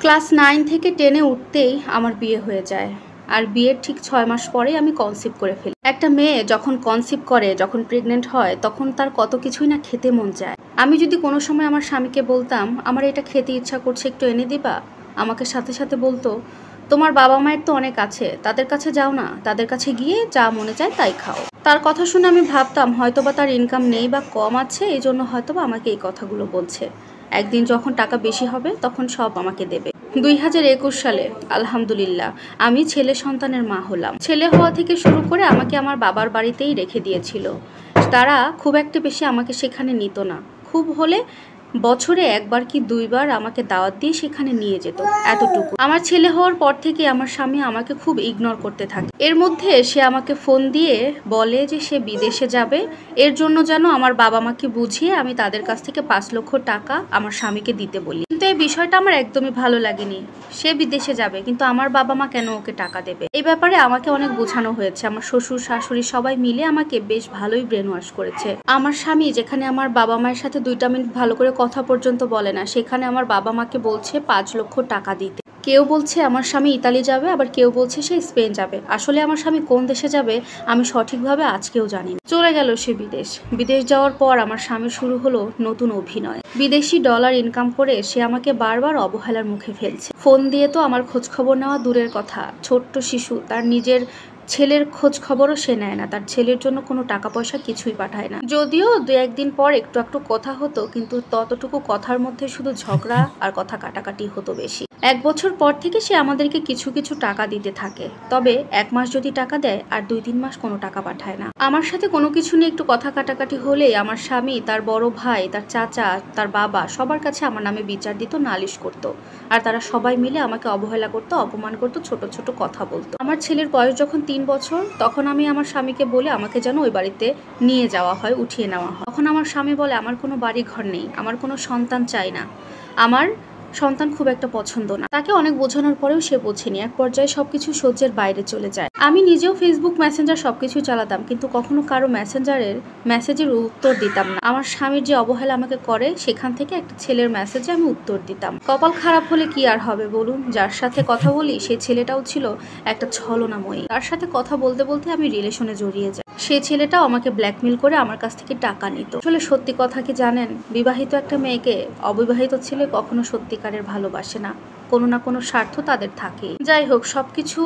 Class 9 থেকে 10-এ উঠতেই আমার বিয়ে হয়ে যায়। আর বিয়ের ঠিক 6 মাস পরেই আমি কনসিভ করে ফেলি। একটা মেয়ে যখন কনসিভ করে, যখন প্রেগনেন্ট হয়, তখন তার কত কিছুই না খেতে মন চায়। আমি যদি কোনো সময় আমার স্বামীকে বলতাম, আমার এটা খেতে ইচ্ছা করছে, একটু এনে দিবা, আমাকে সাথে সাথে বলতো, তোমার বাবা মায়ের তো অনেক আছে, তাদের কাছে যাও না, তাদের কাছে গিয়ে যা মনে চায় তাই খাও। তার কথা শুনে আমি ভাবতাম হয়তোবা তার ইনকাম নেই বা কম আছে, এই জন্য হয়তোবা আমাকে এই কথাগুলো বলছে। একদিন যখন টাকা বেশি হবে তখন সব আমাকে দেবে। 2021 সালে আলহামদুলিল্লাহ আমি ছেলে সন্তানের মা হলাম। ছেলে হওয়া থেকে শুরু করে আমাকে আমার বাবার বাড়িতেই রেখে দিয়েছিল। তারা খুব একটা বেশি আমাকে সেখানে নিত না, খুব হলে বছরে একবার কি দুইবার আমাকে দাওয়াত দিয়ে সেখানে নিয়ে যেত, এতটুকু। আমার ছেলে হওয়ার পর থেকে আমার স্বামী আমাকে খুব ইগনোর করতে থাকে। এর মধ্যে সে আমাকে ফোন দিয়ে বলে যে সে বিদেশে যাবে, এর জন্য যেন আমার বাবা মাকে বুঝিয়ে আমি তাদের কাছ থেকে 5 লক্ষ টাকা আমার স্বামীকে দিতে বলি। কিন্তু এই বিষয়টা আমার একদমই ভালো লাগেনি। সে বিদেশে যাবে, কিন্তু আমার বাবা মা কেন ওকে টাকা দেবে? এই ব্যাপারে আমাকে অনেক বোঝানো হয়েছে। আমার শ্বশুর শাশুড়ি সবাই মিলে আমাকে বেশ ভালোই ব্রেন ওয়াশ করেছে। আমার স্বামী যেখানে আমার বাবা মায়ের সাথে 2টা মিনিট ভালো করে কথা পর্যন্ত বলে না, সেখানে আমার বাবা মাকে বলছে 5 লক্ষ টাকা দিতে। কেউ বলছে আমার স্বামী ইতালি যাবে, আবার কেউ বলছে সে স্পেন যাবে। আসলে আমার স্বামী কোন দেশে যাবে আমি সঠিকভাবে আজকেও জানি না। চলে গেল সে বিদেশ যাওয়ার পর আমার স্বামী শুরু হলো নতুন অভিনয়। বিদেশি ডলার ইনকাম করে সে আমাকে বারবার অবহেলার মুখে ফেলছে। ফোন দিয়ে তো আমার খোঁজ খবর নেওয়া দূরের কথা, ছোট্ট শিশু, তার নিজের ছেলের খোঁজ খবরও সে নেয় না, তার ছেলের জন্য কোনো টাকা পয়সা কিছুই পাঠায় না। যদিও 2-1 দিন পর একটু একটু কথা হতো, কিন্তু ততটুকু কথার মধ্যে শুধু ঝগড়া আর কথা কাটাকাটি হতো বেশি। 1 বছর পর থেকে সে আমাদেরকে কিছু কিছু টাকা দিতে থাকে, তবে 1 মাস যদি টাকা দেয় আর 2-3 মাস কোনো টাকা পাঠায় না। আমার সাথে কোনো কিছু নিয়ে একটু কথা কাটাকাটি হলেই আমার স্বামী, তার বড় ভাই, তার চাচা, তার বাবা সবার কাছে আমার নামে বিচার দিত, নালিশ করত। আর তারা সবাই মিলে আমাকে অবহেলা করতো, অপমান করতো, ছোট ছোট কথা বলতো। আমার ছেলের বয়স যখন 3 বছর, তখন আমি আমার স্বামীকে বলে আমাকে যেন ওই বাড়িতে নিয়ে যাওয়া হয়, উঠিয়ে নেওয়া হয়। তখন আমার স্বামী বলে আমার কোনো বাড়ি ঘর নেই, আমার কোনো সন্তান চাই না, আমার সন্তান খুব একটা পছন্দ না। তাকে অনেক বোঝানোর পরেও সে বোঝেনি। এক পর্যায়ে সবকিছু সহ্যের বাইরে চলে যায়। আমি নিজেও ফেসবুক, মেসেঞ্জার সবকিছু চালাতাম, কিন্তু কখনো কারো মেসেজের উত্তর দিতাম না। আমার স্বামীর যে অবহেলা আমাকে করে, সেখান থেকে একটা ছেলের মেসেজে আমি উত্তর দিতাম। কপাল খারাপ হলে কি আর হবে বলুন, যার সাথে কথা বলি সেই ছেলেটাও ছিল একটা ছলনাময়ী। তার সাথে কথা বলতে বলতে আমি রিলেশনে জড়িয়ে যাই। সে ছেলেটাও আমাকে ব্ল্যাকমেল করে আমার কাছ থেকে টাকা নিত। আসলে সত্যি কথা কি জানেন, বিবাহিত একটা মেয়েকে অবিবাহিত ছেলে কখনো সত্যিকারের ভালোবাসে না, কোনো না কোনো স্বার্থ তাদের থাকে। যাই হোক, সবকিছু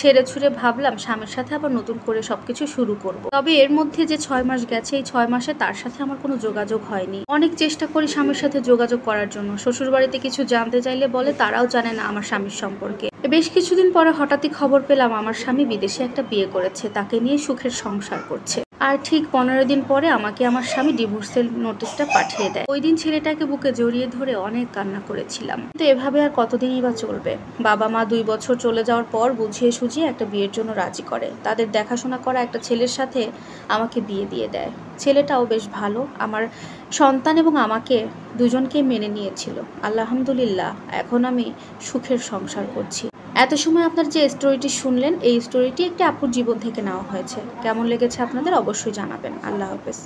ছেড়ে ছুড়ে ভাবলাম স্বামীর সাথে আবার নতুন করে সবকিছু শুরু করব। তবে এর মধ্যে যে 6 মাস গেছে, এই 6 মাসে তার সাথে আমার কোনো যোগাযোগ হয়নি। অনেক চেষ্টা করি স্বামীর সাথে যোগাযোগ করার জন্য। শ্বশুর বাড়িতে কিছু জানতে চাইলে বলে তারাও জানে না আমার স্বামীর সম্পর্কে। বেশ কিছুদিন পরে হঠাৎই খবর পেলাম আমার স্বামী বিদেশে একটা বিয়ে করেছে, তাকে নিয়ে সুখের সংসার করছে। আর ঠিক 15 দিন পরে আমাকে আমার স্বামী ডিভোর্সের নোটিশটা পাঠিয়ে দেয়। ওই দিন ছেলেটাকে বুকে জড়িয়ে ধরে অনেক কান্না করেছিলাম। কিন্তু এভাবে আর কতদিনই বা চলবে? বাবা মা 2 বছর চলে যাওয়ার পর বুঝিয়ে সুঝিয়ে একটা বিয়ের জন্য রাজি করে। তাদের দেখাশোনা করা একটা ছেলের সাথে আমাকে বিয়ে দিয়ে দেয়। ছেলেটাও বেশ ভালো, আমার সন্তান এবং আমাকে দুজনকেই মেনে নিয়েছিল। আলহামদুলিল্লাহ, এখন আমি সুখের সংসার করছি। এত সময় আপনার যে স্টোরিটি শুনলেন, এই স্টোরিটি একটি আপুর জীবন থেকে নেওয়া হয়েছে। কেমন লেগেছে আপনাদের অবশ্যই জানাবেন। আল্লাহ হাফেজ।